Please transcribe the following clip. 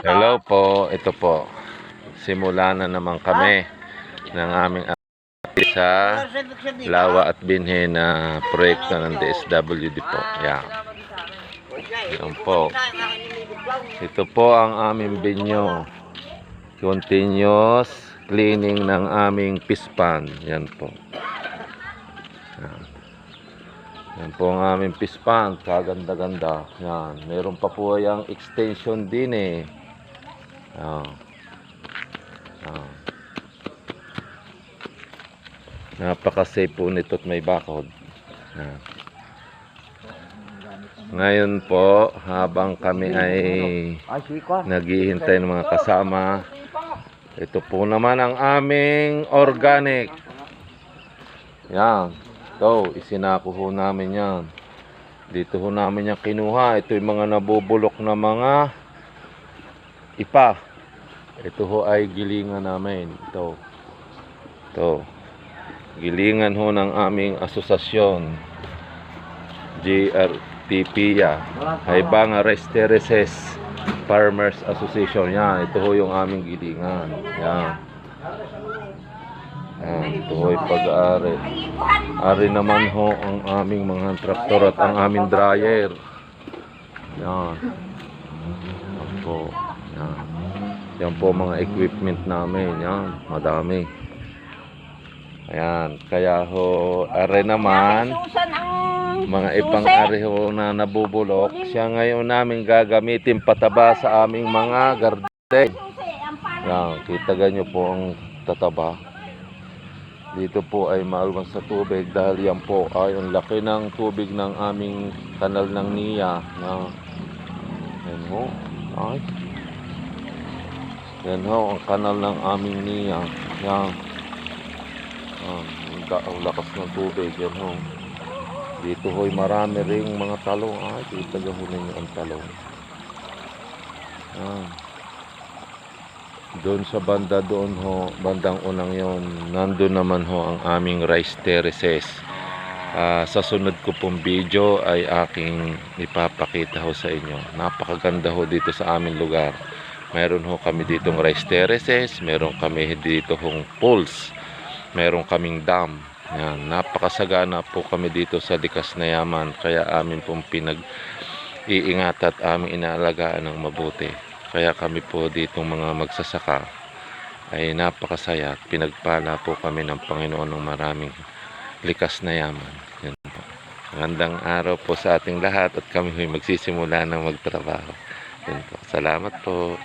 Hello po, ito po. Simula na naman kami ng aming sa Lawa at Binhe na proyekto ng DSWD po. Yan. Yan po. Ito po ang aming binyo. Continuous cleaning ng aming pispan. Yan po. Yan. Yan po ang aming pispan. Kaganda-ganda. Yan. Meron pa po yung extension din eh. Napaka-safe po nito at may bakod. Ngayon po, habang kami ay naghihintay ng mga kasama, ito po naman ang aming organic. Yan. Ito, isinako ho namin yan. Dito ho namin yan kinuha. Ito yung mga nabubulok na mga ipa. Ito ho ay gilingan namin. Ito. Gilingan ho ng aming asosasyon. GRTP Haibanga Rice Terraces Farmers Association. Yan. Ito ho yung aming gilingan. Yan. Ito ho yung pag-aari. Ari naman ho ang aming mga traktor at ang aming dryer. Yan. Yan po. Yan. Yan po mga equipment namin. Yan. Madami. Ayan. Kaya ho, ari naman, mga ipang ari ho na nabubulok. Siya ngayon namin gagamitin pataba sa aming mga garden. Yan. Kita ganyo po ang tataba. Dito po ay maalwan sa tubig dahil yan po ay ang laki ng tubig ng aming kanal ng Nia. Yan ho. Ay. Yan ho, ang kanal ng aming Nia. Yan. Ang lakas ng tubig. Yan ho. Dito ho ay marami ring mga talong. Ay, kita nyo ninyo ang talong. Yan. Doon sa banda doon ho, bandang unang yon, nandun naman ho ang aming rice terraces. Sa sunod ko pong video ay aking ipapakita ho sa inyo. Napakaganda ho dito sa aming lugar. Meron ho kami ditong rice terraces, meron kami dito hong pools, meron kaming dam. Yan, napakasagana po kami dito sa likas na yaman. Kaya amin pong pinag-iingat at aming inaalagaan ng mabuti. Kaya kami po ditong mga magsasaka ay napakasaya at pinagpala po kami ng Panginoon ng maraming likas na yaman. Yan po. Magandang araw po sa ating lahat at kami magsisimula na magtrabaho. Yan po. Salamat po.